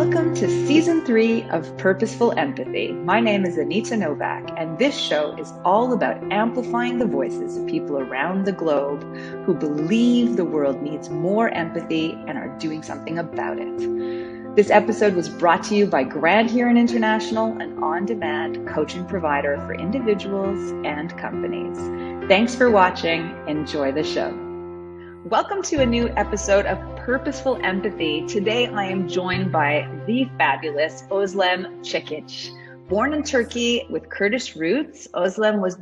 Welcome to Season 3 of Purposeful Empathy. My name is Anita Nowak, and this show is all about amplifying the voices of people around the globe who believe the world needs more empathy and are doing something about it. This episode was brought to you by Grand Heron International, an on-demand coaching provider for individuals and companies. Thanks for watching. Enjoy the show. Welcome to a new episode of Purposeful Empathy. Today I am joined by the fabulous Özlem Cekic. Born in Turkey with Kurdish roots, Özlem was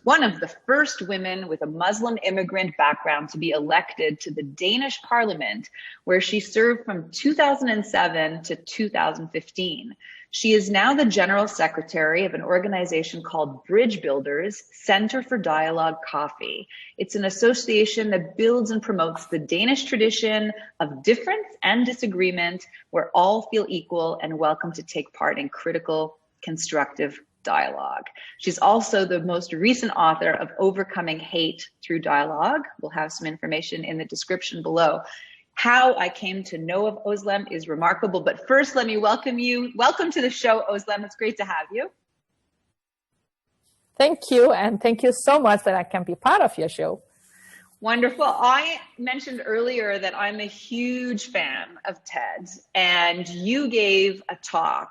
one of the first women with a Muslim immigrant background to be elected to the Danish Parliament, where she served from 2007 to 2015. She is now the General Secretary of an organization called Bridge Builders Center for Dialogue Coffee. It's an association that builds and promotes the Danish tradition of difference and disagreement, where all feel equal and welcome to take part in critical, constructive dialogue. She's also the most recent author of Overcoming Hate Through Dialogue. We'll have some information in the description below. How I came to know of Özlem is remarkable, but first let me welcome you. Welcome to the show, Özlem. It's great to have you. Thank you, and thank you so much that I can be part of your show. Wonderful. I mentioned earlier that I'm a huge fan of TED, and you gave a talk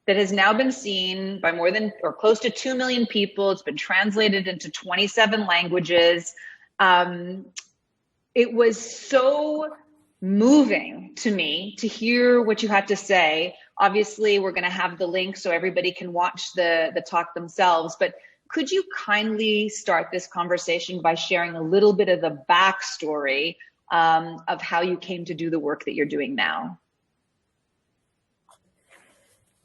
that has now been seen by more than or close to 2 million people. It's been translated into 27 languages. It was so moving to me to hear what you had to say. Obviously, we're going to have the link so everybody can watch the talk themselves. But could you kindly start this conversation by sharing a little bit of the backstory of how you came to do the work that you're doing now?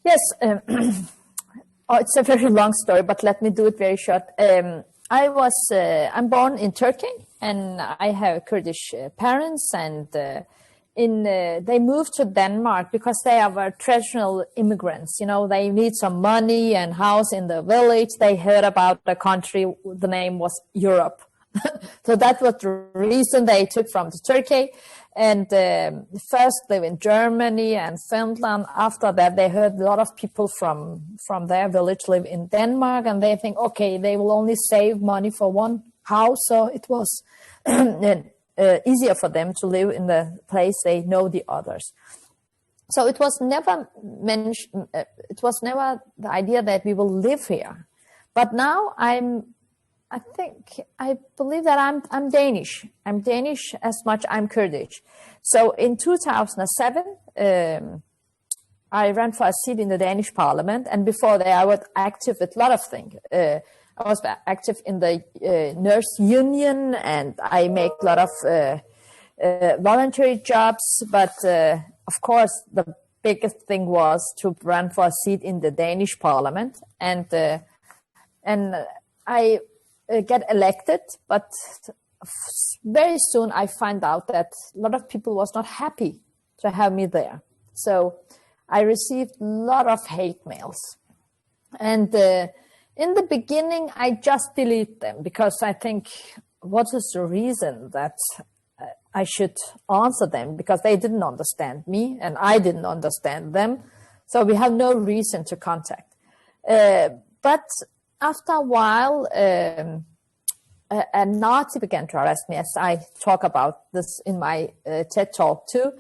Yes, it's a very long story, but let me do it very short. I'm born in Turkey, and I have Kurdish parents, and they moved to Denmark because they are traditional immigrants. You know, they need some money and house in the village. They heard about the country, the name was Europe. So that was the reason they took from Turkey. And first live in Germany and Finland. After that, they heard a lot of people from their village live in Denmark, and they think, okay, they will only save money for one house. So it was easier for them to live in the place they know the others. So it was never mentioned. It was never the idea that we will live here. But now I believe that I'm Danish. I'm Danish as much I'm Kurdish. So in 2007, I ran for a seat in the Danish Parliament. And before that, I was active with a lot of things. I was active in the nurse union, and I make a lot of voluntary jobs. But of course, the biggest thing was to run for a seat in the Danish Parliament. And I get elected, but very soon I find out that a lot of people was not happy to have me there. So I received a lot of hate mails. And in the beginning, I just deleted them because I think, what is the reason that I should answer them? Because they didn't understand me and I didn't understand them. So we have no reason to contact. But after a while, a Nazi began to harass me, as I talk about this in my TED Talk too.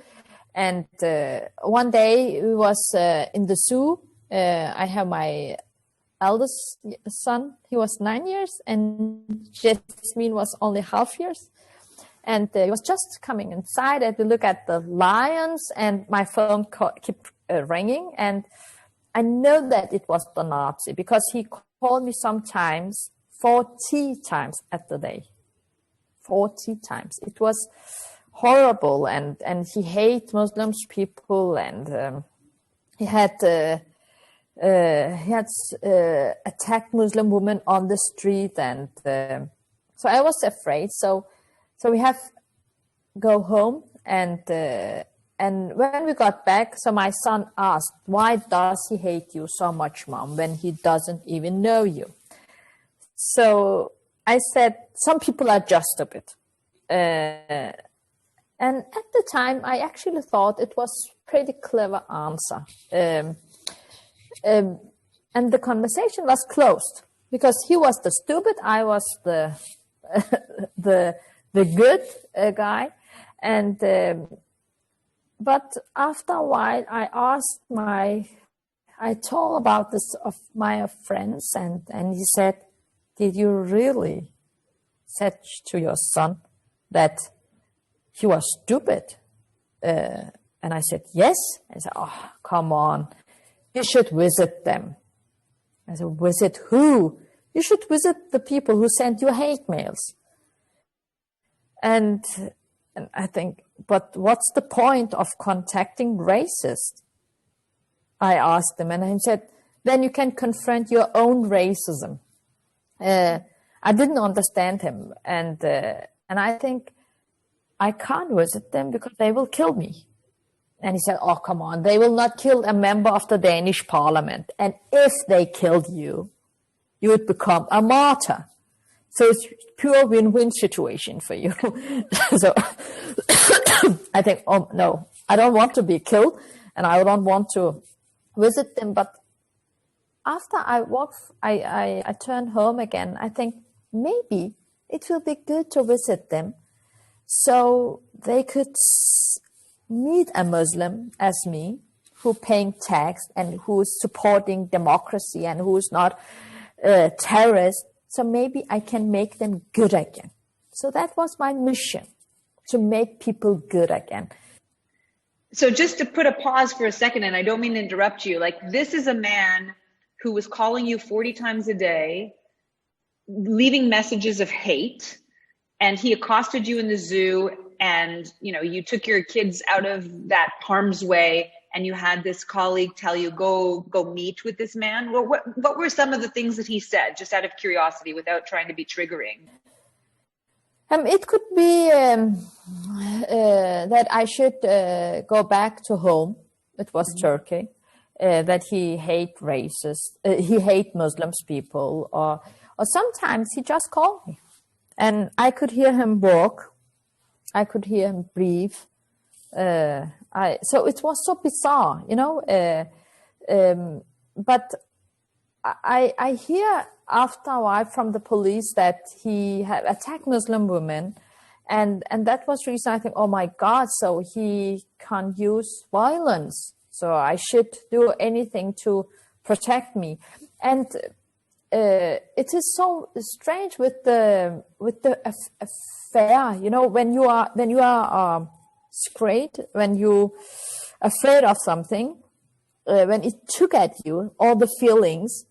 And one day we was in the zoo. I have my eldest son. He was 9 years, and Jasmine was only half years. And he was just coming inside, and we look at the lions, and my phone kept ringing. And I know that it was the Nazi because he called me sometimes 40 times at the day. 40 times. It was horrible, and he hated Muslim people, and he had attacked Muslim women on the street, and so I was afraid. So we have go home, and when we got back, so my son asked, "Why does he hate you so much, Mom, when he doesn't even know you?" So I said, "Some people are just stupid." And at the time, I actually thought it was pretty clever answer. And the conversation was closed because he was the stupid, I was the the good guy. And but after a while, I told about this of my friends, and he said, "Did you really say to your son that he was stupid?" And I said, "Yes." I said, "Oh, come on. You should visit them." I said, "Visit who?" "You should visit the people who sent you hate mails." And I think, but what's the point of contacting racists? I asked him, and he said, then you can confront your own racism. I didn't understand him. And I think I can't visit them because they will kill me. And he said, "Oh, come on, they will not kill a member of the Danish Parliament. And if they killed you, you would become a martyr. So it's pure win-win situation for you." So I think, oh, no, I don't want to be killed and I don't want to visit them. But after I turned home again, I think maybe it will be good to visit them so they could meet a Muslim as me, who paying tax and who's supporting democracy and who's not terrorist. So maybe I can make them good again. So that was my mission, to make people good again. So just to put a pause for a second, and I don't mean to interrupt you, like this is a man who was calling you 40 times a day, leaving messages of hate, and he accosted you in the zoo, and you took your kids out of that harm's way, and you had this colleague tell you, go meet with this man. Well, what were some of the things that he said, just out of curiosity, without trying to be triggering? It could be that I should go back to home. It was Turkey. That he hate racists, he hate Muslims people, or sometimes he just called me, and I could hear him walk, I could hear him breathe. So it was so bizarre, but I hear after a while from the police that he had attacked Muslim women, and that was the reason I think, oh my God, so he can't use violence, so I should do anything to protect me. And it is so strange with the affair, when you are afraid, when you afraid of something, when it took at you, all the feelings,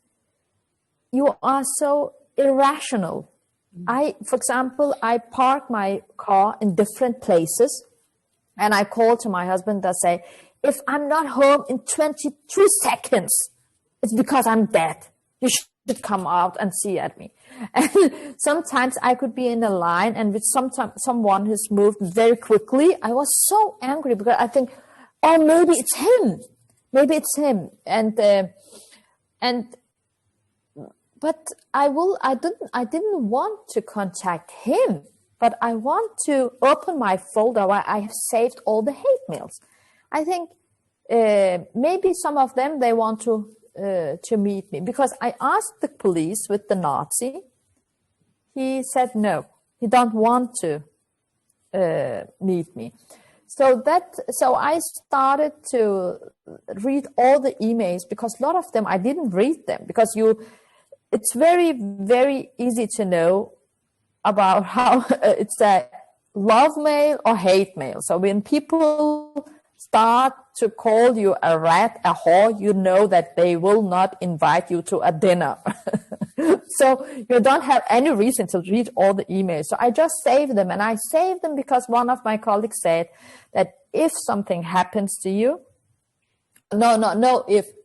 you are so irrational. For example, I park my car in different places, and I call to my husband and say, if I'm not home in 22 seconds, it's because I'm dead. You should come out and see at me. And sometimes I could be in a line, and with someone who's moved very quickly, I was so angry because I think, oh, maybe it's him. Maybe it's him. But I didn't want to contact him, but I want to open my folder where I have saved all the hate mails. I think maybe some of them, they want to meet me, because I asked the police with the Nazi. He said no, he don't want to meet me. So I started to read all the emails, because a lot of them I didn't read them, because it's very, very easy to know about how it's a love mail or hate mail. So when people start to call you a rat, a whore, you know that they will not invite you to a dinner. So you don't have any reason to read all the emails. So I just saved them, and I saved them because one of my colleagues said that if something happens to you,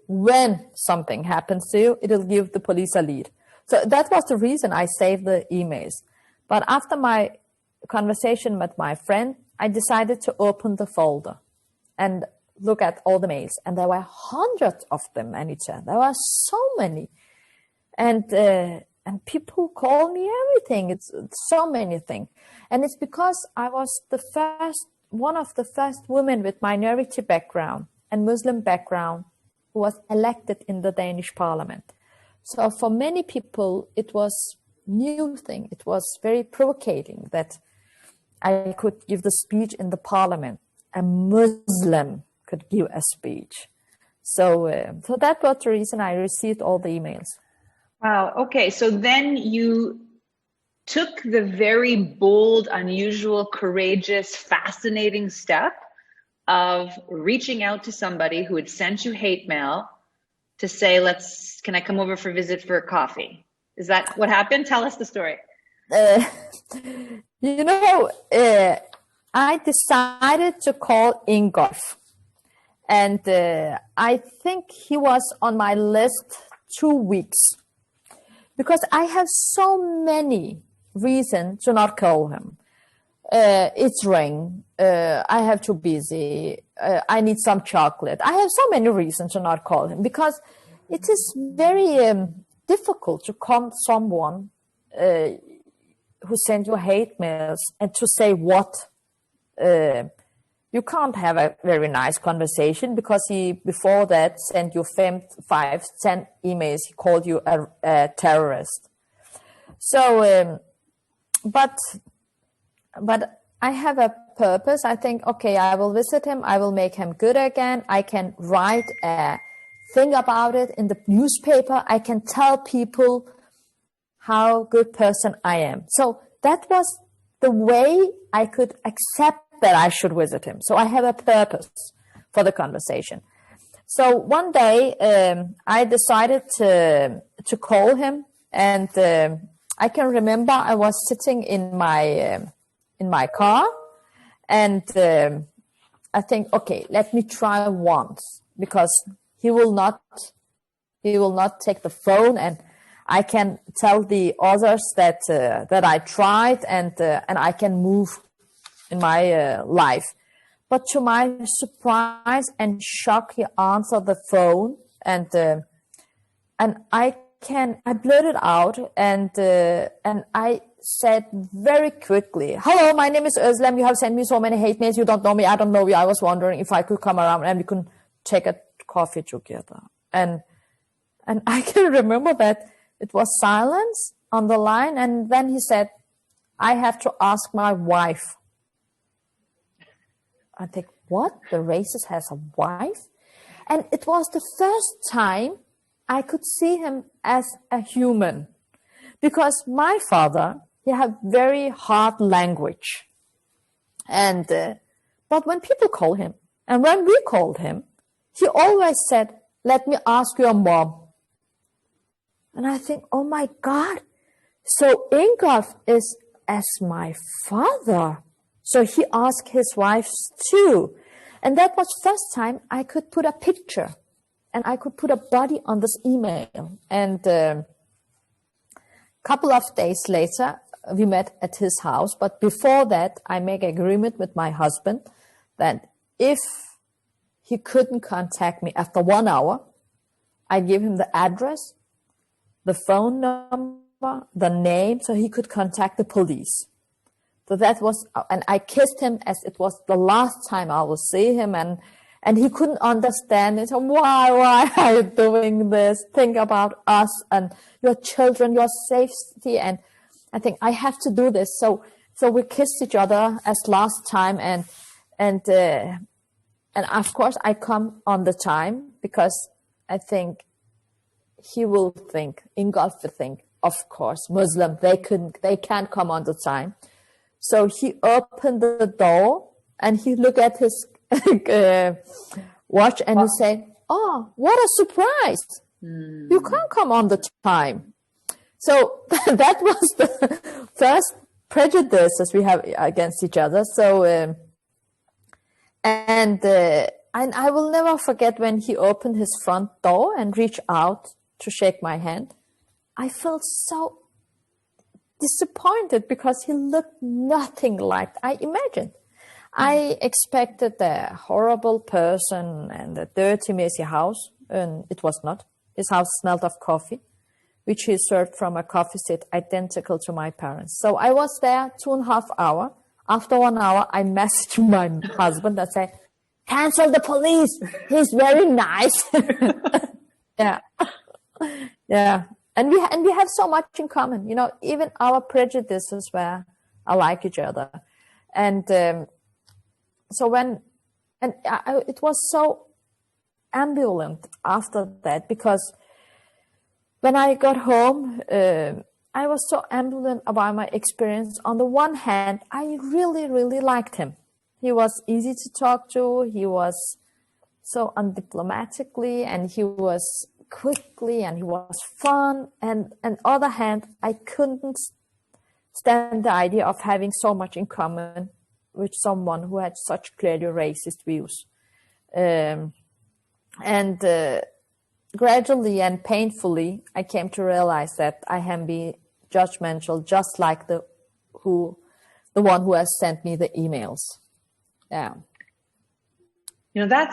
when something happens to you, it'll give the police a lead. So that was the reason I saved the emails. But after my conversation with my friend, I decided to open the folder and look at all the mails. And there were hundreds of them, Anita. There were so many. And people call me everything. It's so many things. And it's because I was the first one of the first women with minority background and Muslim background who was elected in the Danish Parliament. So for many people, it was new thing. It was very provocating that I could give the speech in the parliament. A Muslim could give a speech. So that was the reason I received all the emails. Wow. Okay. So then you took the very bold, unusual, courageous, fascinating step of reaching out to somebody who had sent you hate mail to say, can I come over for a visit for a coffee? Is that what happened? Tell us the story. I decided to call Ingolf. And I think he was on my list 2 weeks. Because I have so many reasons to not call him. It's rain. I have too busy. I need some chocolate. I have so many reasons to not call him because it is very difficult to call someone who sends you hate mails and to say what. You can't have a very nice conversation because he, before that, sent you 10 emails. He called you a terrorist. So, but I have a purpose. I think, okay, I will visit him. I will make him good again. I can write a thing about it in the newspaper. I can tell people how good person I am. So that was the way I could accept that I should visit him. So I have a purpose for the conversation. So one day I decided to call him, and I can remember I was sitting in my car, and I think, okay, let me try once because he will not take the phone, and I can tell the others that I tried, and I can move in my life. But to my surprise and shock, he answered the phone, and I blurted out, and I said very quickly, "Hello, my name is Özlem. You have sent me so many hate mails. You don't know me. I don't know you. I was wondering if I could come around and we could take a coffee together." And I can remember that it was silence on the line, and then he said, "I have to ask my wife." I think, what? The racist has a wife? And it was the first time I could see him as a human. Because my father, he had very hard language. And but when people call him, and when we called him, he always said, "Let me ask your mom." And I think, oh my God, so Ingolf is as my father. So he asked his wife too. And that was first time I could put a picture and I could put a body on this email. And a couple of days later, we met at his house. But before that, I make an agreement with my husband that if he couldn't contact me after 1 hour, I give him the address, the phone number, the name, so he could contact the police. So that was, and I kissed him as it was the last time I will see him, and he couldn't understand it. So why are you doing this? Think about us and your children, your safety. And I think I have to do this. So we kissed each other as last time, and of course I come on the time because I think he will think, Ingolf will think, of course, Muslim, they can't come on the time. So he opened the door and he looked at his watch and he said, "Oh, what a surprise. You can't come on the time." So that was the first prejudices we have against each other. So, and I will never forget when he opened his front door and reached out to shake my hand. I felt so disappointed because he looked nothing like I imagined. I expected a horrible person and a dirty, messy house, and it was not. His house smelled of coffee, which he served from a coffee set identical to my parents. So I was there 2.5 hours after 1 hour, I messaged my husband and say, cancel the police. He's very nice. Yeah. Yeah. And we have so much in common, you know, even our prejudices were alike each other. And it was so ambivalent after that, because when I got home, I was so ambivalent about my experience. On the one hand, I really, really liked him. He was easy to talk to. He was so undiplomatically, and he was quickly, and he was fun. And on the other hand, I couldn't stand the idea of having so much in common with someone who had such clearly racist views. Gradually and painfully, I came to realize that I am being judgmental, just like the one who has sent me the emails. Yeah. You know,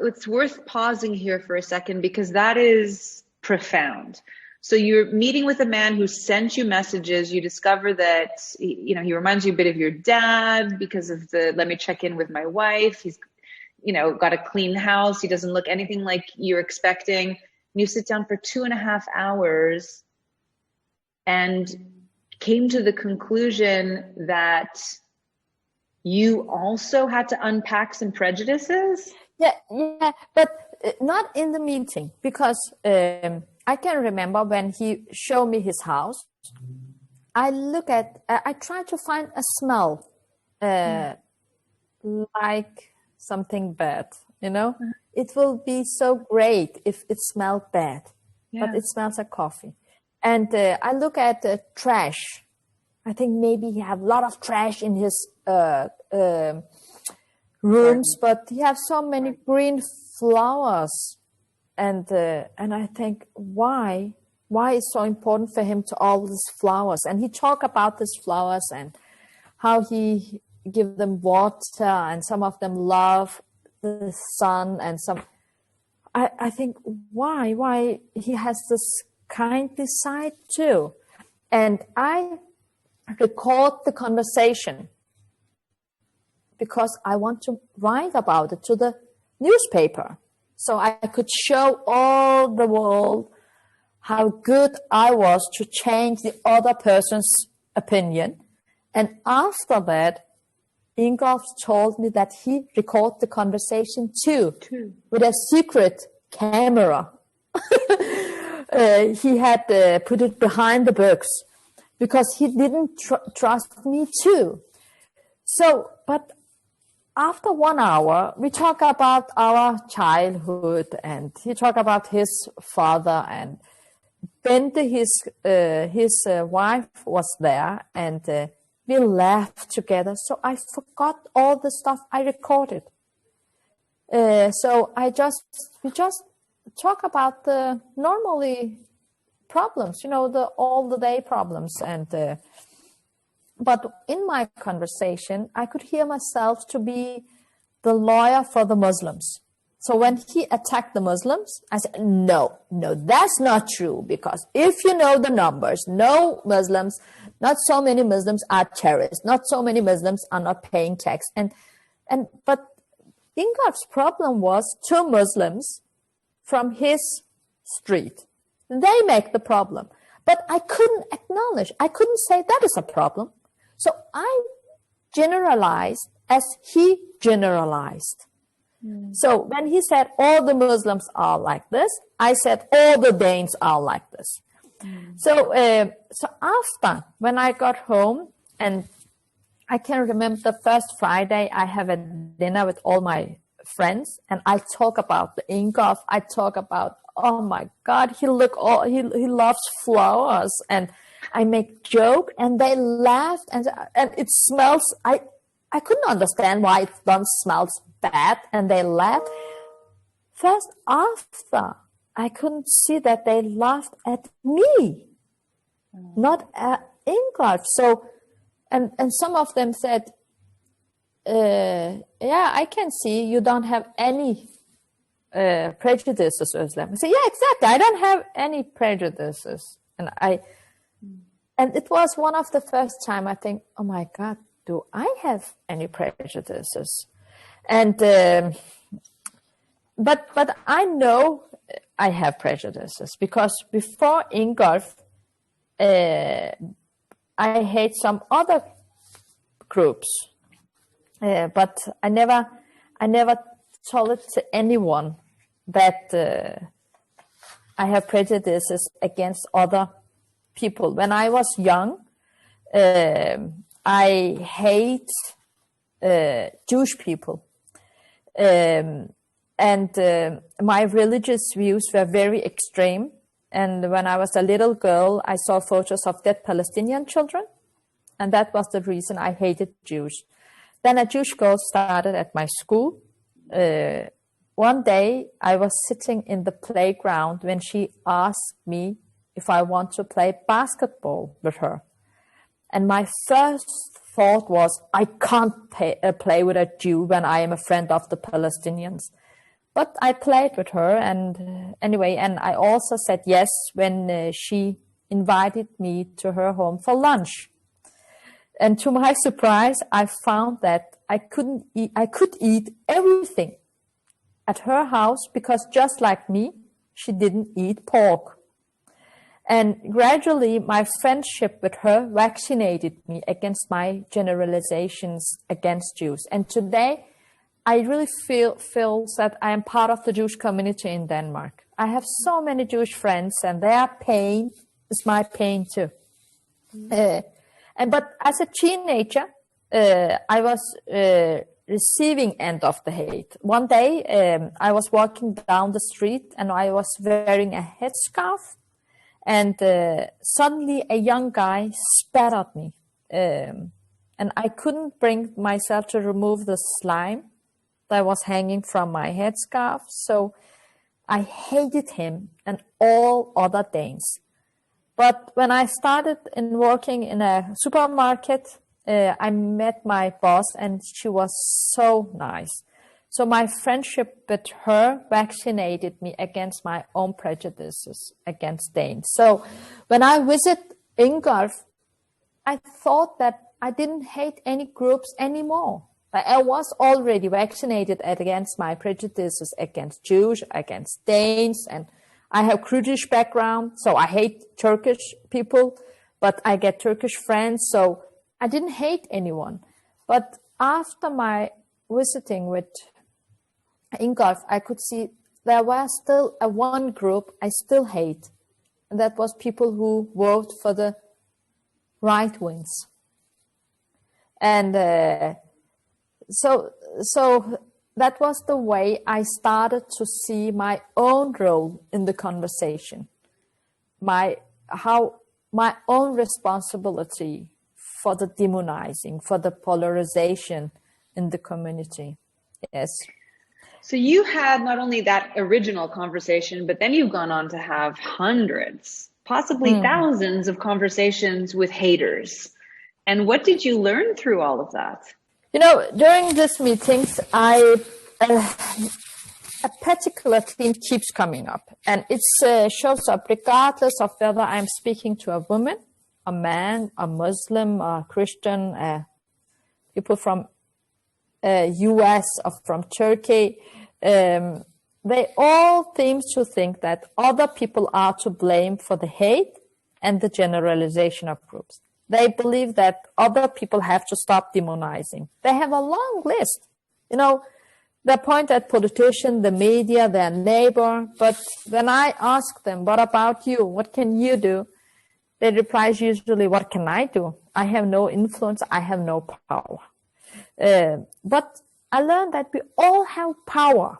it's worth pausing here for a second, because that is profound. So you're meeting with a man who sent you messages. You discover that, you know, he reminds you a bit of your dad because of let me check in with my wife. He's, you know, got a clean house. He doesn't look anything like you're expecting. And you sit down for 2.5 hours and came to the conclusion that you also had to unpack some prejudices? Yeah, but not in the meeting, because I can remember when he showed me his house, I try to find a smell like something bad, you know? It will be so great if it smelled bad, but it smells like coffee. And I look at the trash. I think maybe he have a lot of trash in his rooms, but he has so many green flowers. And I think, why is so important for him to all these flowers? And he talk about these flowers and how he give them water, and some of them love the sun, and some. I think why he has this kindly side too, and I record the conversation because I want to write about it to the newspaper, so I could show all the world how good I was to change the other person's opinion. And after that, Ingolf told me that he recorded the conversation too, with a secret camera. He had put it behind the books because he didn't trust me too. So, but after 1 hour, we talk about our childhood, and he talked about his father, and Bente, his wife, was there, and we laughed together. So I forgot all the stuff I recorded. So we just talk about the normally problems, you know, all the day problems. And but in my conversation, I could hear myself to be the lawyer for the Muslims. So when he attacked the Muslims, I said, no, that's not true, because if you know the numbers, no Muslims, not so many Muslims are terrorists, not so many Muslims are not paying tax. But Ingolf's problem was 2 Muslims from his street. They make the problem. But I couldn't acknowledge, I couldn't say that is a problem. So I generalized as he generalized. So when he said all the Muslims are like this, I said all the Danes are like this. So after, when I got home, and I can remember the first Friday, I have a dinner with all my friends, and I talk about the Ingolf. I talk about, oh my God, he loves flowers, and I make joke, and they laughed, and it smells. I couldn't understand why it don't smells bad, and they laughed. First after, I couldn't see that they laughed at me, not at Ingolf. So, and some of them said, yeah, I can see you don't have any prejudices, Özlem. I said, yeah, exactly. I don't have any prejudices. And it was one of the first time I think, oh my God, do I have any prejudices? And but I know I have prejudices, because before Ingolf, I hate some other groups, but I never told it to anyone that I have prejudices against other people. When I was young, I hate Jewish people. And my religious views were very extreme. And when I was a little girl, I saw photos of dead Palestinian children. And that was the reason I hated Jews. Then a Jewish girl started at my school. One day I was sitting in the playground when she asked me if I want to play basketball with her. And my first thought was, I can't play with a Jew when I am a friend of the Palestinians. But I played with her, and anyway, and I also said yes when she invited me to her home for lunch. And to my surprise, I found that I could eat everything at her house, because just like me, she didn't eat pork. And gradually, my friendship with her vaccinated me against my generalizations against Jews. And today, I really feel that I am part of the Jewish community in Denmark. I have so many Jewish friends, and their pain is my pain too. But as a teenager, I was receiving end of the hate. One day, I was walking down the street, and I was wearing a headscarf, and suddenly a young guy spat at me, and I couldn't bring myself to remove the slime that was hanging from my headscarf. So I hated him and all other Danes. But when I started working in a supermarket, I met my boss, and she was so nice. So my friendship with her vaccinated me against my own prejudices against Danes. So when I visit Ingolf, I thought that I didn't hate any groups anymore. I was already vaccinated against my prejudices against Jews, against Danes, and I have Kurdish background, so I hate Turkish people, but I get Turkish friends, so I didn't hate anyone. But after my visiting with Ingolf, I could see there was still one group I still hate, and that was people who vote for the right wings. And so that was the way I started to see my own role in the conversation, my own responsibility for the demonizing, for the polarization in the community. Yes. So you had not only that original conversation, but then you've gone on to have hundreds, possibly thousands of conversations with haters. And what did you learn through all of that? You know, during these meetings, a particular theme keeps coming up, and it shows up regardless of whether I'm speaking to a woman, a man, a Muslim, a Christian, people from US or from Turkey. They all seem to think that other people are to blame for the hate and the generalization of groups. They believe that other people have to stop demonizing. They have a long list. You know, they point at politicians, the media, their neighbor. But when I ask them, what about you? What can you do? They reply usually, what can I do? I have no influence. I have no power. But I learned that we all have power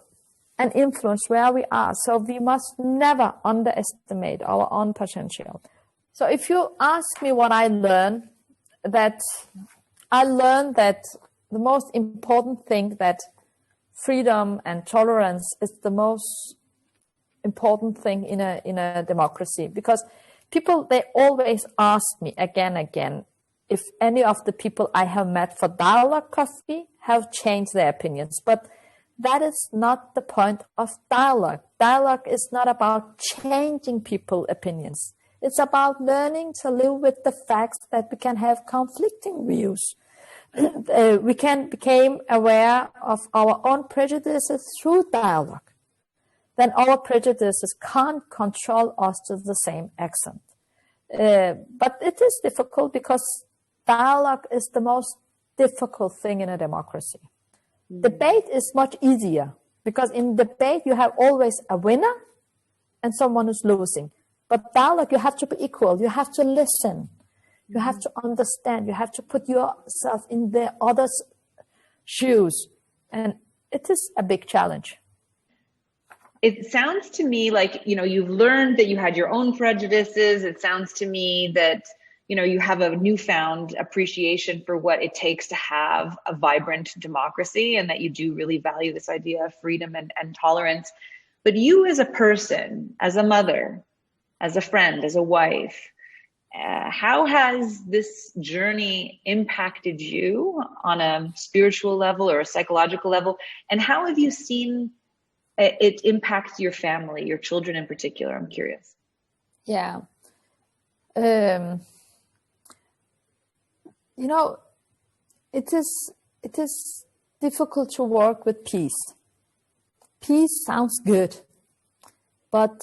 and influence where we are. So we must never underestimate our own potential. So if you ask me what I learned that the most important thing, that freedom and tolerance is the most important thing in a democracy, because people, they always ask me again and again if any of the people I have met for dialogue coffee have changed their opinions. But that is not the point of dialogue. Dialogue is not about changing people's opinions. It's about learning to live with the facts that we can have conflicting views. we can become aware of our own prejudices through dialogue. Then our prejudices can't control us to the same extent. But it is difficult because dialogue is the most difficult thing in a democracy. Debate is much easier because in debate you have always a winner and someone who's losing. But dialogue, you have to be equal. You have to listen. You have to understand. You have to put yourself in the other's shoes. And it is a big challenge. It sounds to me like, you've learned that you had your own prejudices. It sounds to me that, you have a newfound appreciation for what it takes to have a vibrant democracy, and that you do really value this idea of freedom and tolerance. But you as a person, as a mother, as a friend, as a wife, how has this journey impacted you on a spiritual level or a psychological level? And how have you seen it impact your family, your children in particular? I'm curious. Yeah. It is difficult to work with peace. Peace sounds good, but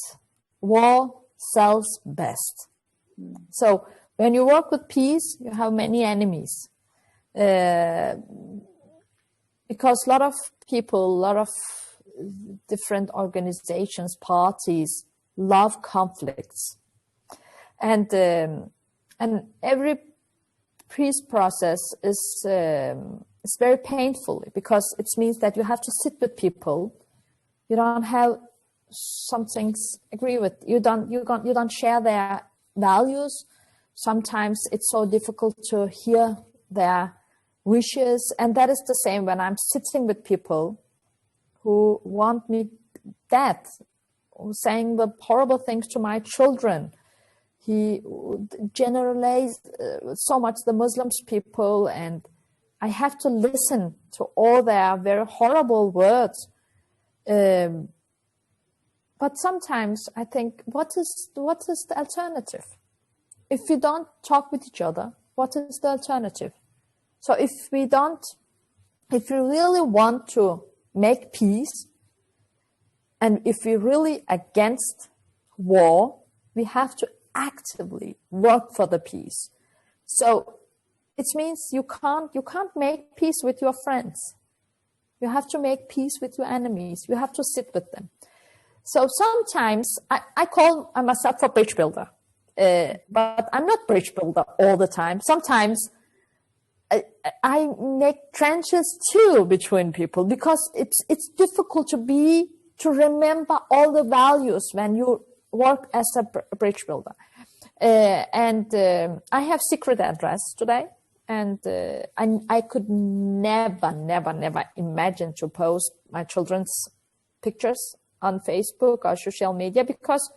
war sells best. So when you work with peace, you have many enemies. Because a lot of people, a lot of different organizations, parties love conflicts. And every peace process is very painful because it means that you have to sit with people. You don't have some things agree with. You don't share their values. Sometimes it's so difficult to hear their wishes. And that is the same when I'm sitting with people who want me dead, saying the horrible things to my children. He generalized so much the Muslims people, and I have to listen to all their very horrible words. But sometimes I think, what is the alternative? If we don't talk with each other, what is the alternative? So if we really want to make peace, and if we're really against war, we have to actively work for the peace. So it means you can't make peace with your friends. You have to make peace with your enemies. You have to sit with them. So sometimes I call myself a bridge builder, but I'm not bridge builder all the time. Sometimes I make trenches too between people because it's difficult to remember all the values when you work as a bridge builder. And I have secret address today, and I could never imagine to post my children's pictures on Facebook or social media because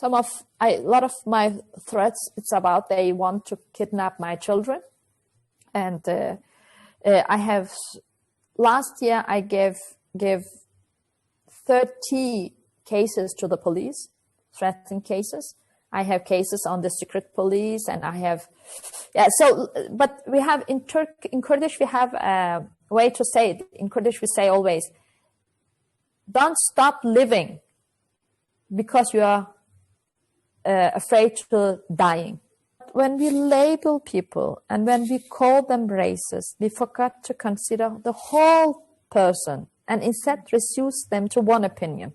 a lot of my threats, it's about they want to kidnap my children. And last year I gave 30 cases to the police, threatening cases. I have cases on the secret police, and but we have in Kurdish, we have a way to say it. In Kurdish, we say always, don't stop living because you are afraid to dying. When we label people and when we call them racist, we forgot to consider the whole person and instead reduce them to one opinion.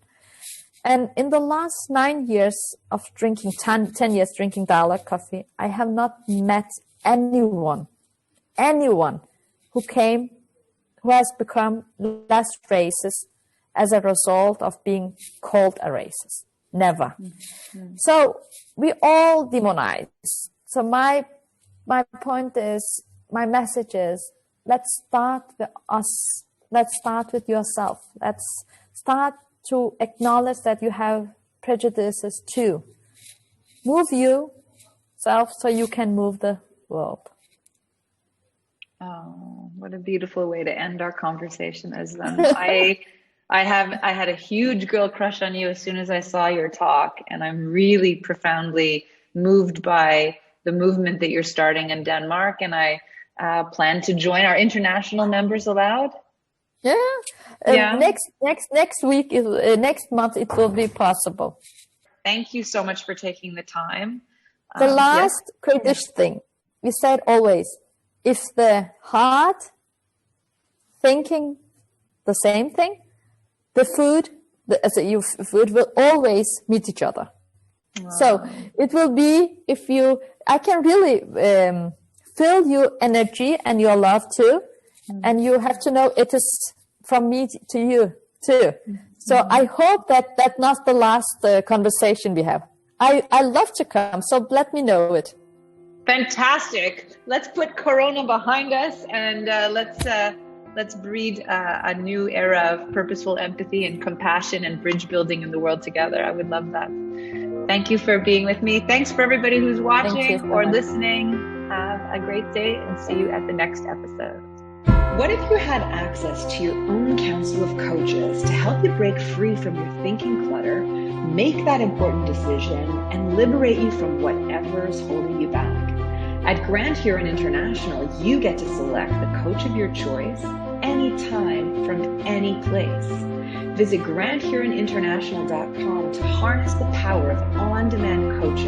And in the last 9 years of drinking, 10 years drinking dialogue coffee, I have not met anyone who has become less racist as a result of being called a racist. Never. Mm-hmm. So we all demonize. So my point is, my message is, let's start with us. Let's start with yourself. Let's start to acknowledge that you have prejudices too. Move yourself so you can move the world. Oh, what a beautiful way to end our conversation, Özlem. I had a huge girl crush on you as soon as I saw your talk, and I'm really profoundly moved by the movement that you're starting in Denmark. And I plan to join? Our international members allowed? Yeah. Yeah. Next week, next month, it will be possible. Thank you so much for taking the time. The last Kurdish thing, we said always, if the heart thinking the same thing, the food will always meet each other. Wow. So it will be, I can really fill your energy and your love too. And you have to know it is from me to you too. So I hope that that's not the last conversation we have. I love to come, so let me know it. Fantastic. Let's put Corona behind us and let's breed a new era of purposeful empathy and compassion and bridge building in the world together. I would love that. Thank you for being with me. Thanks for everybody who's watching or listening. Have a great day and see you at the next episode. What if you had access to your own council of coaches to help you break free from your thinking clutter, make that important decision, and liberate you from whatever is holding you back? At Grand Heron International, you get to select the coach of your choice anytime from any place. Visit grandheroninternational.com to harness the power of on-demand coaching